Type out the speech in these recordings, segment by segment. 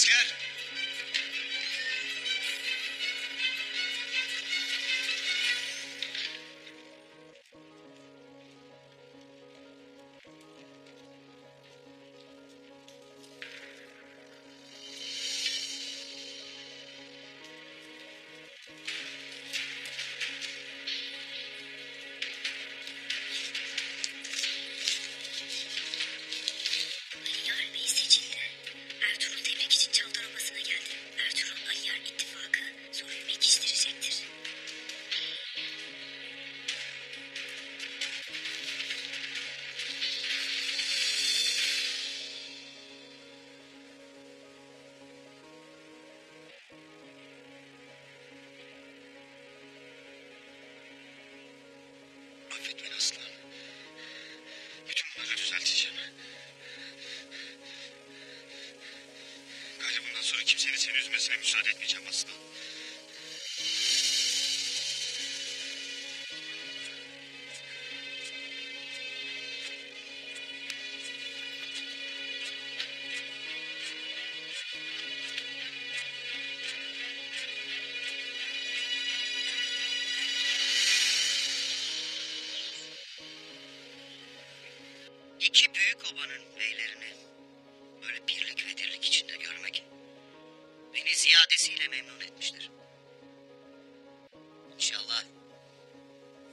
Asker! Aliyar Bey seçildi. Ertuğrul tebrik için Çavdar Obası'na geldi. Ertuğrul Aliyar ittifakı sorunu pekiştirecektir. Affet beni aslan. Bütün bunları düzelteceğim. Galiba bundan sonra kimsenin seni üzmesine müsaade etmeyeceğim aslan. İki büyük obanın beylerini böyle birlik ve dirlik içinde görmek beni ziyadesiyle memnun etmiştir. İnşallah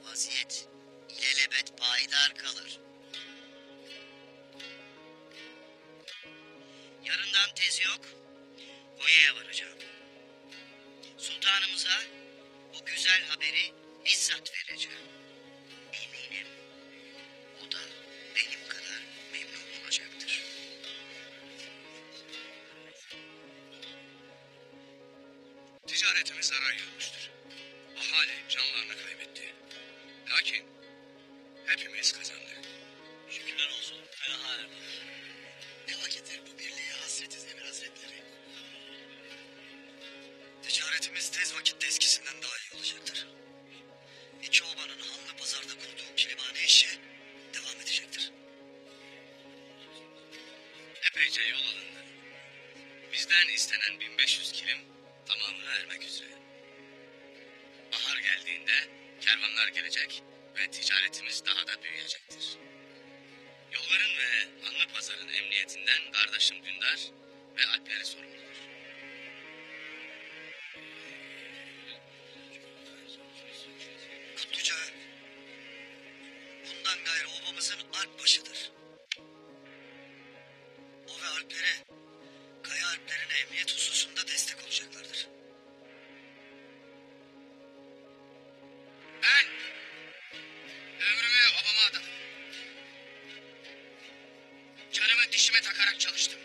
vaziyet ilelebet payidar kalır. Yarından tezi yok, Konya'ya varacağım. Sultanımıza bu güzel haberi bizzat vereceğim. Eminim o da benim kadar memnun olacaktır. Ticaretimiz zarar görmüştür. Ahali canlarını kaybetti. Lakin hepimiz kazandık. Şükürler olsun Feraha Erdoğan. Ne vakittir bu birliğe hasretiz Emir Hazretleri. Ticaretimiz tez vakitte eskisinden daha iyi olacaktır. İki obanın Hanlı Pazar'da kurduğu kilimhane işi devam edecektir. Epeyce yol alındı. Bizden istenen 1500 kilim tamamına ermek üzere. Bahar geldiğinde kervanlar gelecek ve ticaretimiz daha da büyüyecektir. Yolların ve Hanlı Pazar'ın emniyetinden kardeşim Dündar ve Alpleri sorumludur. Kutluca bundan gayrı obamızın alp başıdır. O ve alpleri Kaya Alplerine emniyet hususunda destek olacaklardır. Ben ömrümü obama adadım. Canımı dişime takarak çalıştım.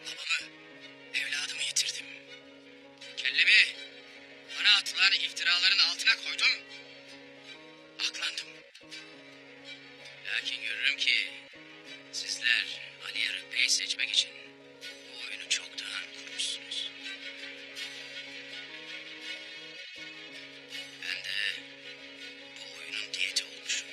Babamı, evladımı yitirdim. Kellemi bana atılan iftiraların altına koydum. Aklandım. Lakin görürüm ki sizler Aliyar'ı bey seçmek için bu oyunu çoktan kurmuşsunuz. Ben de bu oyunun diyeti olmuşum.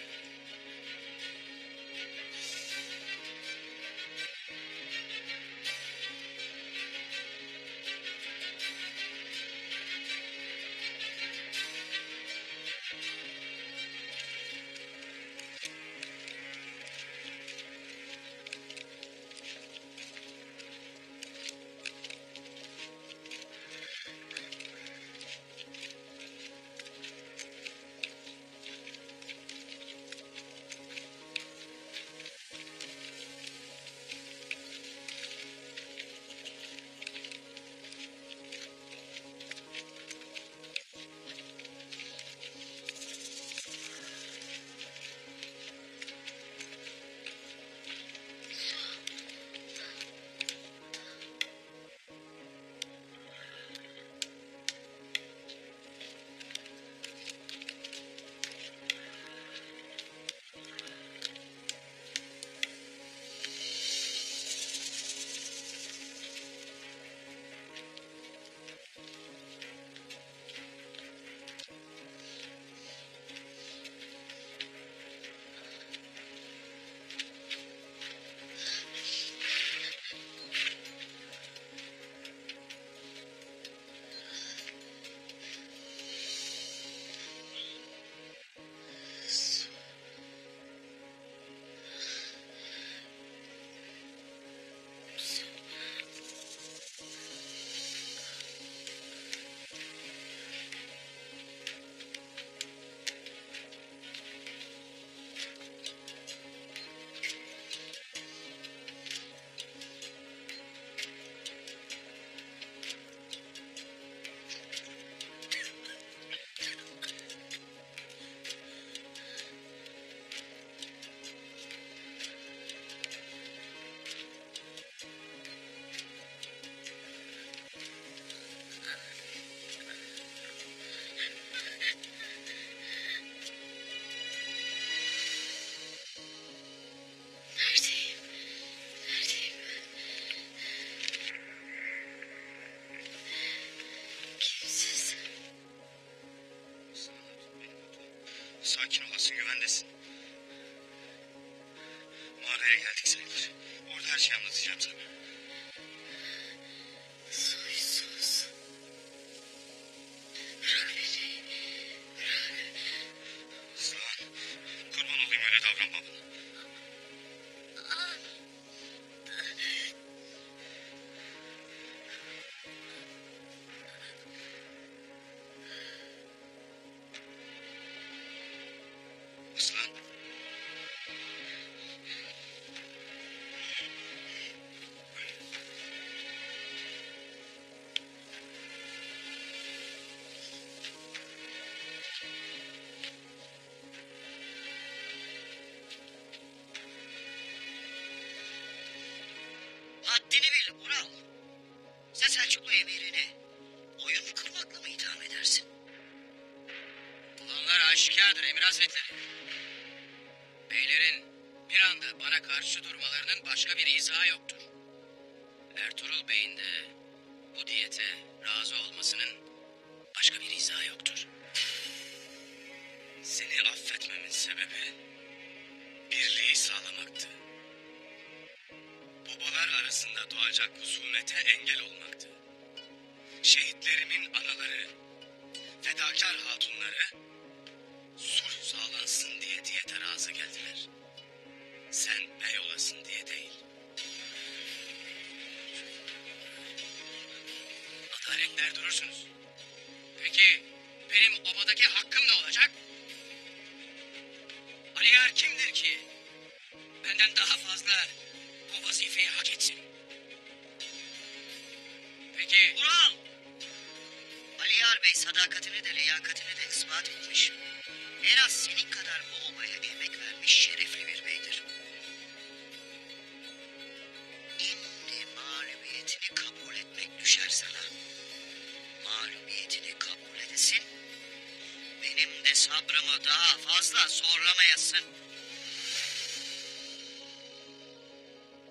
Sakin olasın, güvendesin. Mağaraya geldik sayılır. Orada her şeyi anlatacağım sana. Soysuz. Bırak beni. Aslan, kurban olayım öyle davranma bana. Aslan. Haddini bil Ural. Sen Selçuklu emirini oyun kırmakla mı itham edersin? Olanlar aşikardır Emir Hazretleri. Beylerin bir anda bana karşı durmalarının başka bir izahı yoktur. Ertuğrul Bey'in de bu diyete razı olmasının başka bir izahı yoktur. Seni affetmemin sebebi birliği sağlamaktı. Babalar arasında doğacak husumete engel olmaktı. Şehitlerimin anaları, fedakar hatunları sulh sağlansın diye diyete razı geldiler. Sen bey olasın diye değil. Adaletler durursunuz. Peki benim obadaki hakkım ne olacak? Aliyar kimdir ki benden daha fazla bu vazifeyi hak etsin? Peki Ural! Aliyar Bey sadakatini de liyakatini de ispat etmiş. En az senin kadar bu obaya emek vermiş şerefli bir beydir. Şimdi mağlubiyetini kabul etmek düşer sana. Mağlubiyetini kabul edesin. Benim de sabrımı daha fazla zorlamayasın.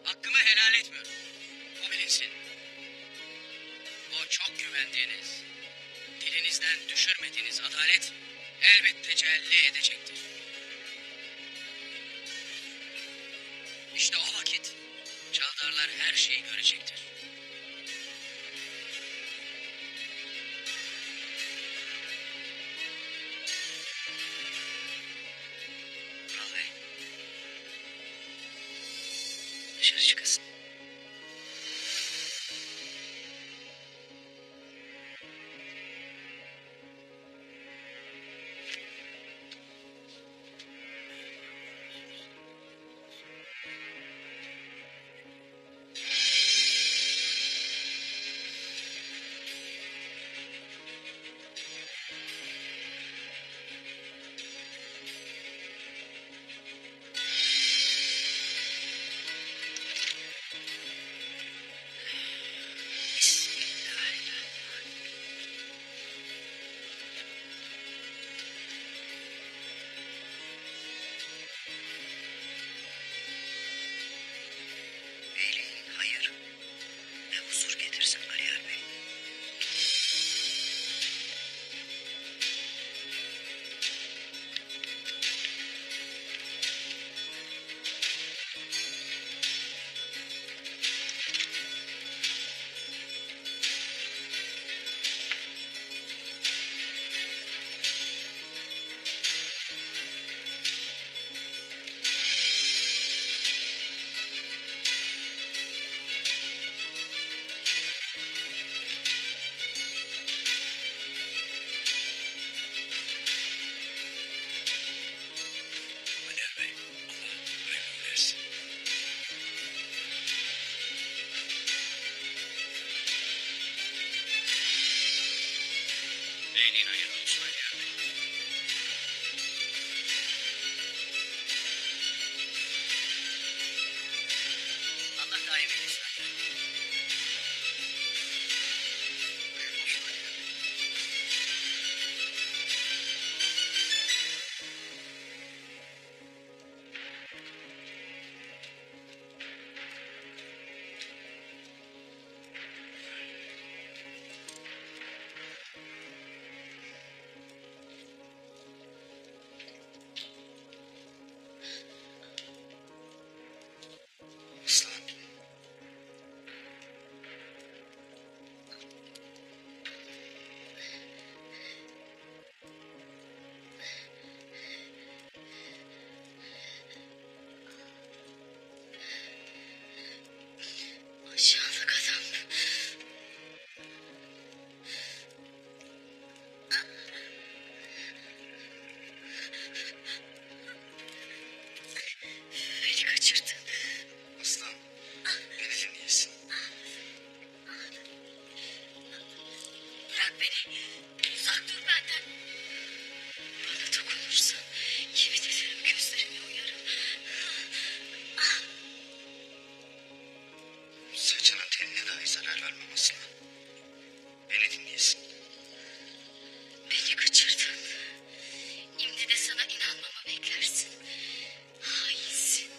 hakkımı helal etmiyorum. Bu bilinsin. O çok güvendiğiniz, dilinizden düşürmediğiniz adalet elbet tecelli edecektir. İşte o vakit çavdarlar her şeyi görecektir. Ural Bey. Dışarı çıkasın. Beyliğin hayır ve huzur getirsin Aliyar Bey. Aliyar Bey, Allah hayırlı versin. Beynin hayırlı olsun Aliyar Bey. Allah daim eylesin Aliyar Bey. Hayırlı olsun Aliyar Bey. beni. Uzak dur benden. Bana dokunursan yemin ederim gözlerimi oyarım. Saçının teline dahi zarar vermem asla. Beni dinleyesin. Beni kaçırdın. Şimdi de sana inanmamı beklersin. Hainsin.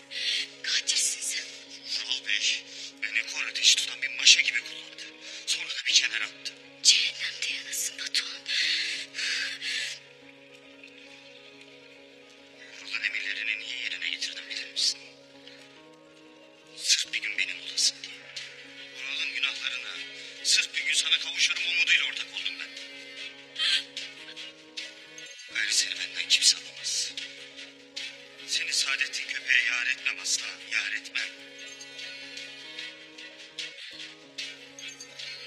Katilsin sen. Vural Bey beni kor ateşi tutan bir maşa gibi kullandı. Sonra da bir kenara attı. Cehennemde yanasın Batuhan. Vural'ın emirlerini niye yerine getirdim bilir misin? Sırf bir gün benim olasın diye. Vural'ın günahlarına sırf bir gün sana kavuşurum umuduyla ortak oldum ben. Gayrı seni benden kimse alamaz. Seni Saadettin köpeğe yar etmem asla, yar etmem.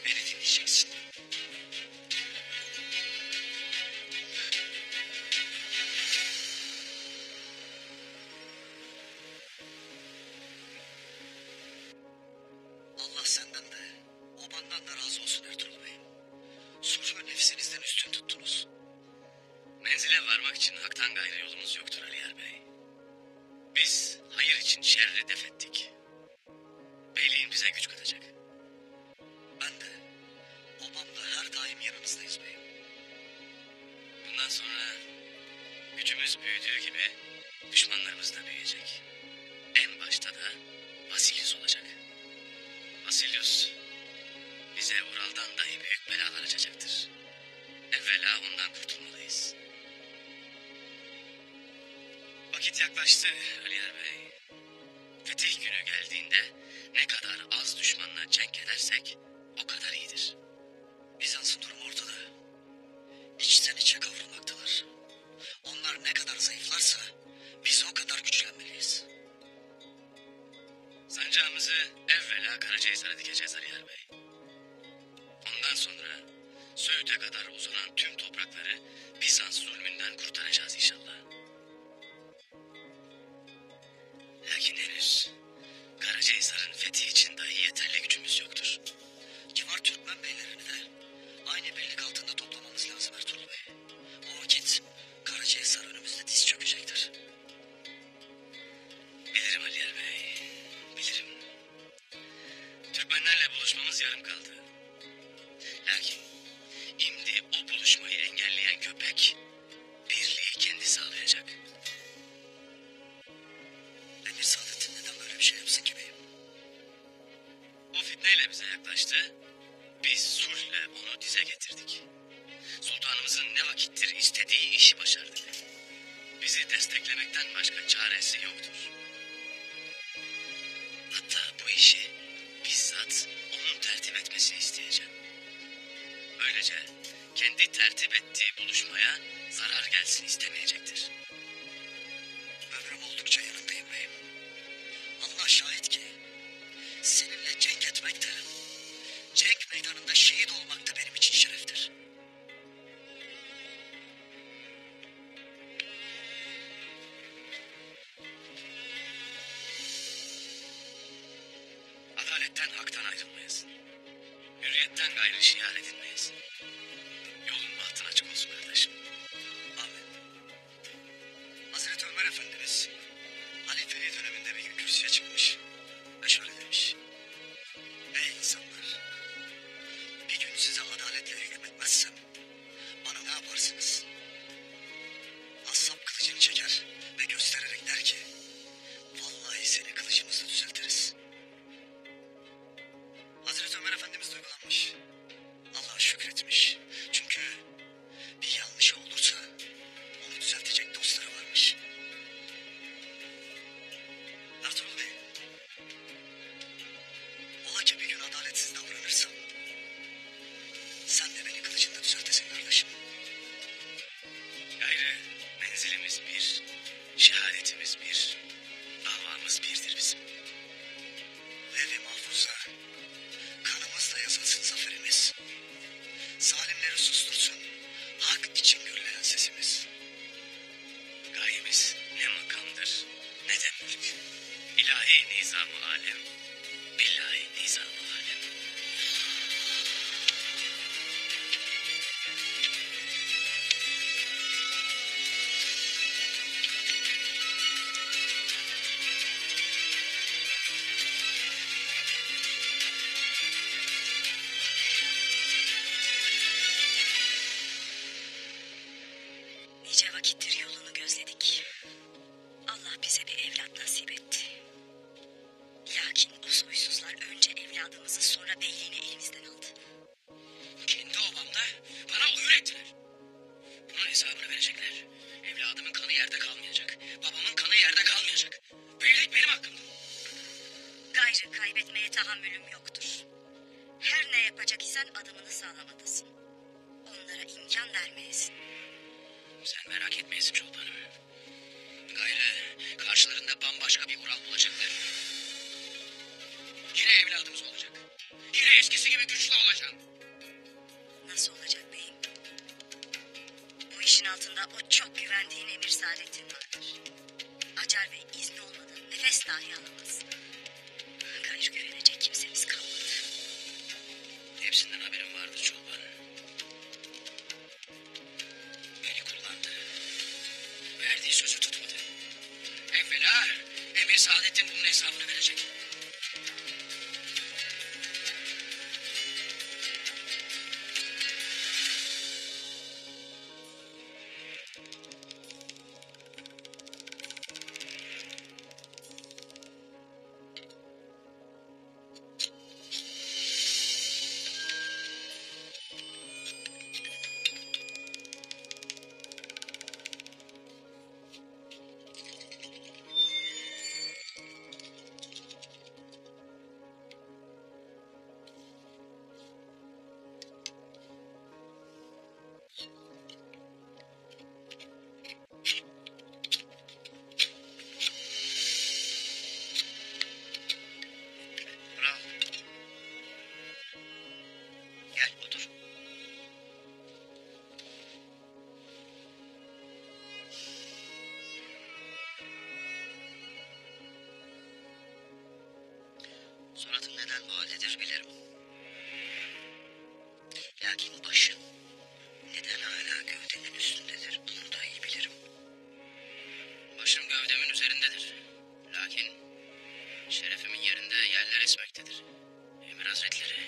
Beni dinleyeceksin. Allah senden de, o bandan da razı olsun Ertuğrul Bey. Suçu nefsinizden üstün tuttunuz. Menzile varmak için haktan gayrı yolumuz yoktur Aliyar Bey. Biz hayır için şerri def ettik. Beyliğin bize güç katacak. Ben de, babamla her daim yanınızdayız beyim. Bundan sonra gücümüz büyüdüğü gibi düşmanlarımız da büyüyecek. En başta da Vasilius olacak. Vasilius bize Ural'dan dahi büyük belalar açacaktır. Evvela ondan kurtulmalıyız. Vakit yaklaştı Aliyar Bey. Fetih günü geldiğinde ne kadar az düşmanla cenk edersek o kadar iyidir. Bizans'ın durumu ortada. İçten içe kavrulmaktalar. Onlar ne kadar zayıflarsa biz o kadar güçlenmeliyiz. Sancağımızı evvela Karacahisar'a dikeceğiz Aliyar Bey. Ondan sonra Söğüt'e kadar uzanan tüm toprakları Bizans zulmünden kurtaracağız inşallah. Lakin henüz Karacahisar'ın fethi için dahi yeterli gücümüz yoktur. Civar Türkmen beylerini de aynı birlik altında toplamamız lazım Ertuğrul Bey. O vakit Karacahisar önümüzde diz çökecektir. Bilirim Aliyar Bey, bilirim. Türkmenlerle buluşmamız yarım kaldı. Lakin şimdi o buluşmayı engelleyen köpek birliği kendi sağlayacak. Emir Saadettin neden böyle bir şey yapsın ki beyim? O fitneyle bize yaklaştı. Biz sulhle onu dize getirdik. Sultanımızın ne vakittir istediği işi başardık. Bizi desteklemekten başka çaresi yoktur. Hatta bu işi bizzat onun tertip etmesini isteyeceğim. Böylece kendi tertip ettiği buluşmaya zarar gelsin istemeyecektir. Ömrüm oldukça yanındayım beyim. Allah şahit ki seninle cenk etmek de, cenk meydanında şehit olmak da benim için şereftir. Adaletten haktan ayrılmayız. Hürriyetten gayrı şiar edinmeyiz. Yolun bahtın açık olsun kardeşim. Amin. Hazreti Ömer Efendimiz halifeliği döneminde bir gün kürsüye çıkmış ve şöyle demiş. Ey insanlar! Bir gün size adaletle hükmetmezsem bana ne yaparsınız? Ashab kılıcını çeker ve göstererek der ki vallahi seni kılıcımızla düzeltiriz. Hazreti Ömer Efendimiz duygulanmış. Allah'a şükretmiş. Çünkü bir yanlışı olursa onu düzeltecek dostları varmış. Ertuğrul Bey, ola ki bir gün adaletsiz davranırsam sen de beni kılıcında düzeltesin kardeşim. Gayrı menzilimiz bir, şehadetimiz bir, davamız birdir bizim. Lev-i mahfuza kanımızla yazılsın zaferimiz. Zalimleri sustursun hak için gürleyen sesimiz. Gayemiz ne makamdır ne de mülk. İlahi nizam-ı alem, billahi nizam-ı alem. vakittir yolunu gözledik. Allah bize bir evlat nasip etti. Lakin o soysuzlar önce evladımızı sonra beyliğini elimizden aldı. Kendi obamda bana uyur ettiler. Bunun hesabını verecekler. Evladımın kanı yerde kalmayacak. Babamın kanı yerde kalmayacak. Beylik benim hakkımda. Gayrı kaybetmeye tahammülüm yoktur. Her ne yapacak isen adımını sağlamadasın. Onlara imkan vermeyesin. Sen merak etmeyesin çobanım. Gayrı karşılarında bambaşka bir Ural bulacaklar. Yine evladımız olacak. Yine eskisi gibi güçlü olacağım. Nasıl olacak beyim? Bu işin altında o çok güvendiğin Emir Saadettin vardır. Acar Bey izni olmadan nefes dahi alamaz. Gayrı güvenecek kimsemiz kalmadı. Hepsinden haberim vardı çoban. Beni kullandı. Verdiği sözü tutmadı. Evvela Emir Saadettin bunun hesabını verecek. Bravo. Gel otur. Suratın neden bu haldedir bilirim. Lakin başın neden hala gövdenin üstündedir bunu da iyi bilirim. Başım gövdemin üzerindedir. Lakin şerefimin yerinde yerler esmektedir. Emir Hazretleri.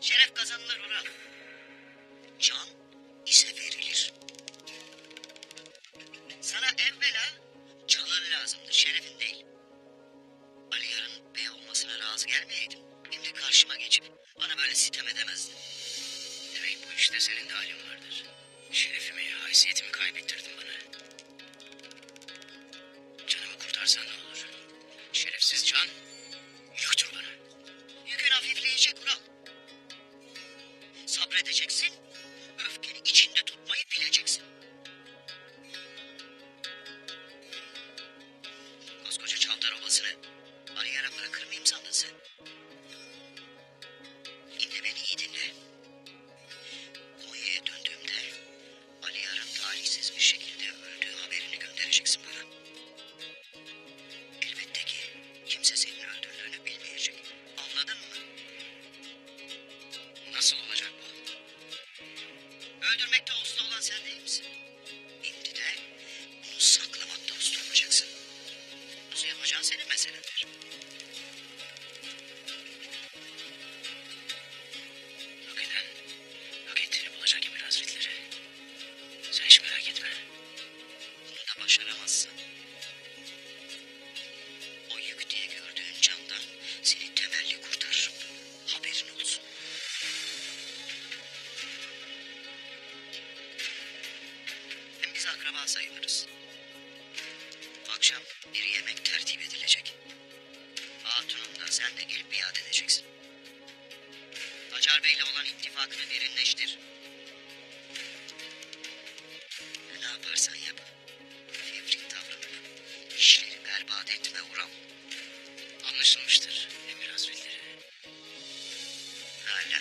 Şeref kazanılır Ural. Can ise verilir. Sana evvela canın lazımdır, şerefin değil. Ali Yar'ın bey olmasına razı gelmeyeydim. Şimdi karşıma geçip bana böyle sitem edemezdin. Demek bu işte senin de halin vardır. Şerefimi, haysiyetimi kaybettirdin bana. Canımı kurtarsan ne olur? Şerefsiz can yüktür bana. Yükün hafifleyecek Ural. Sabredeceksin, öfkeni içinde tutmayı bileceksin. Koskoca Çavdar Obası'nı Ali Yar'a bırakır mıyım sandın sen? Şimdi beni iyi dinle. Konya'ya döndüğümde Ali Yar'ın talihsiz bir şekilde öldüğü haberini göndereceksin bana. Elbette ki kimse senin öldürdüğünü bilmeyecek. Anladın mı? Nasıl olacak bu? Öldürmekte usta olan sen değil misin? Şimdi de bunu saklamakta usta olacaksın. Nasıl yapacağın senin meselendir. Hak eden, hak ettiğini bulacak Emir Hazretleri. Sen hiç merak etme. Bunu da başaramazsan o yük diye gördüğün candan seni temelli kurtarırım. Haberin olsun. Hem biz akraba sayılırız. Akşam bir yemek tertip edilecek. Hatunum da sen de gelip biat edeceksin. Acar Bey'le olan ittifakını derinleştir. Ne yaparsan yap. Fevri davranıp işleri berbat etme Ural. Anlaşılmıştır Emir Hazretleri. Hala.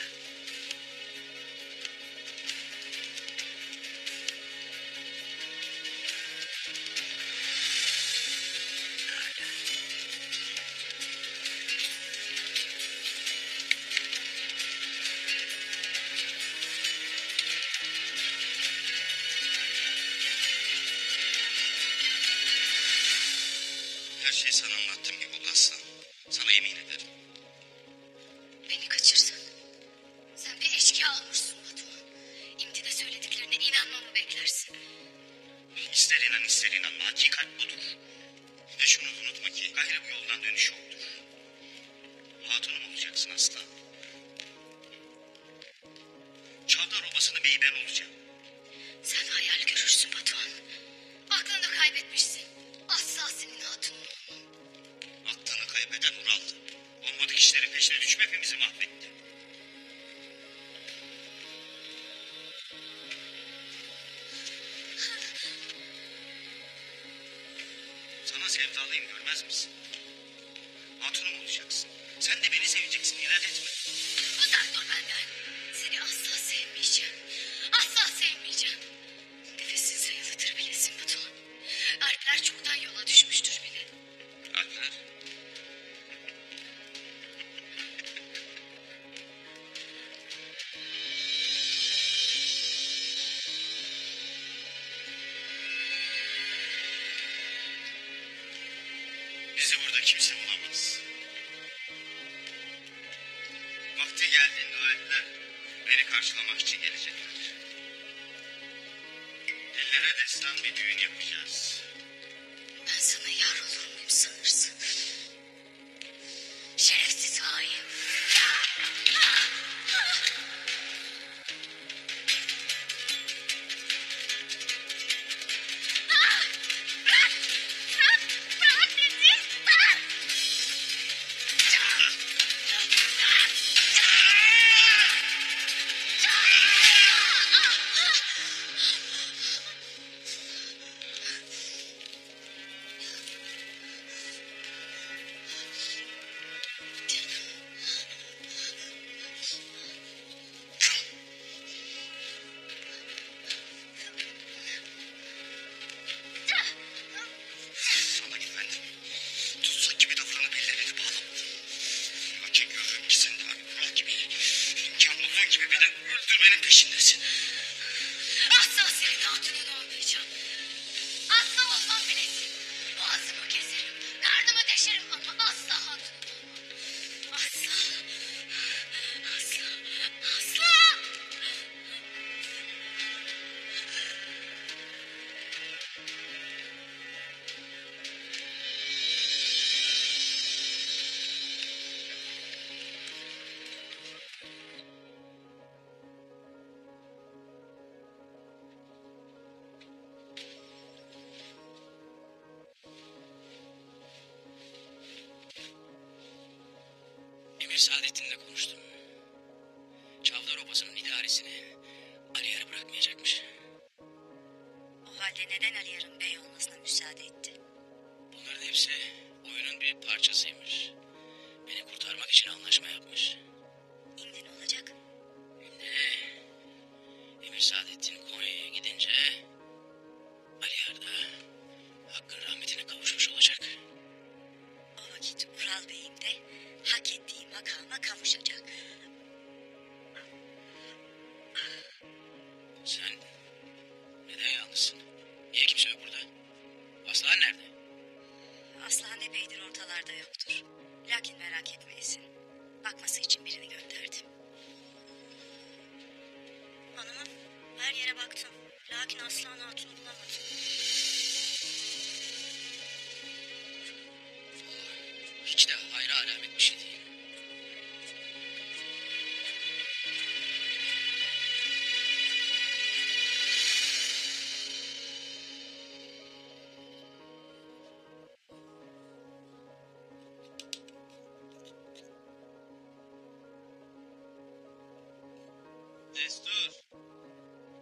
Her şeyi sana anlattığım gibi olmazsa sana yemin ederim. Beni kaçırsan. Sen bir eşkıya olmuşsun Batuhan. Şimdi de söylediklerine inanmamı beklersin. ben olacağım. Sen hayal görürsün Batuhan. Aklını kaybetmişsin. Asla senin hatunun olmam. Aklını kaybeden Ural. Olmadık işlerin peşine düşüp hepimizi mahvetti. Sana sevdalıyım, görmez misin? Hatunum olacaksın. Sen de beni seveceksin, inat etme. Uzak dur benden. Seni asla sevmeyeceğim. Asla sevmeyeceğim. Nefesin sayılıdır bilesin Batuhan. Alpler çoktan yola düşmüştür bile. Alper. Bizi burada kimse bulamaz. Vakti geldiğinde Alpler beni karşılamak için gelecekler. Dillere destan bir düğün yapacağız. Ben sana yar olur muyum sanırsın? Şerefsiz hain. Bırak beni. Bırak. Sana güvendim. Tutsak gibi davranıp ellerini bağlamadım. Lakin görürüm ki sen de abi Ural gibi. İmkan bulduğun gibi beni öldürmenin peşindesin. Asla senin hatunun olmayacağım. Asla olmam bilesin. Boğazımı keserim. Karnımı deşerim ama asla hatunun olmam. Asla. Asla. Asla. Emir Saadettin'le konuştum. Çavdar Obası'nın idaresini Ali'ye bırakmayacakmış. O halde neden Ali Yarın bey olmasına müsaade etti? Bunların hepsi oyunun bir parçasıymış. Beni kurtarmak için anlaşma yapmış. Şimdi ne olacak? Şimdi Emir Saadettin Konya'ya gidince Aliyar da Hakk'ın rahmetine kavuşmuş olacak. O vakit Ural Bey'im de hak ettiği makama kavuşacak. Sen neden yalnızsın? Niye kimse yok burada? Aslan nerede? Aslan epeydir ortalarda yoktur. Lakin merak etmeyesin. Bakması için birini gönderdim. Hanımım, her yere baktım. Lakin Aslan Hatun'u bulamadım. Hiç de hayra alamet bir şey değil. Destur.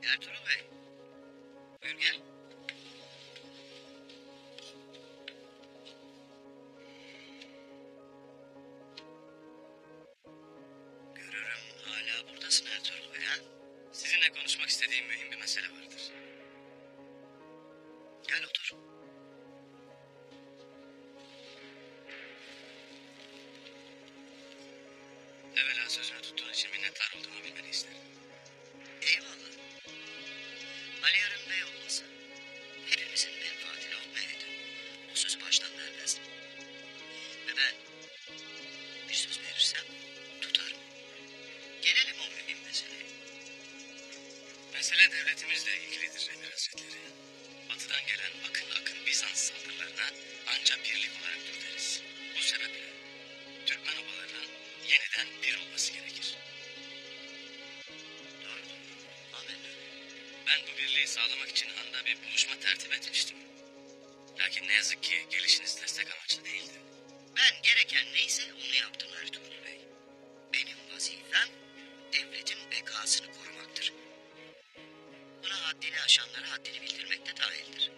Ertuğrul Bey. Buyur gel. Görürüm hala buradasın Ertuğrul Bey ha? Sizinle konuşmak istediğim mühim bir mesele vardır. Gel otur. Evvela sözünü tuttuğun için minnettar olduğumu bilmeni isterim. Eyvallah. Ali Yarın Bey olmasa hepimizin menfaatine olmayaydı. O sözü baştan vermezdim. Ve ben bir söz verirsem tutarım. Gelelim o mühim meseleye. Mesele devletimizle ilgilidir Emir Hazretleri. Batıdan gelen akın akın Bizans saldırılarına ancak birlik olarak dur deriz. Bu sebeple Türkmen obalarının yeniden bir olması gerekir. Doğru. Amenna. birliği sağlamak için anda bir buluşma tertip etmiştim. Lakin ne yazık ki gelişiniz destek amaçlı değildi. Ben gereken neyse onu yaptım Ertuğrul Bey. Benim vazifem devletin bekasını korumaktır. Buna haddini aşanlara haddini bildirmek de dahildir.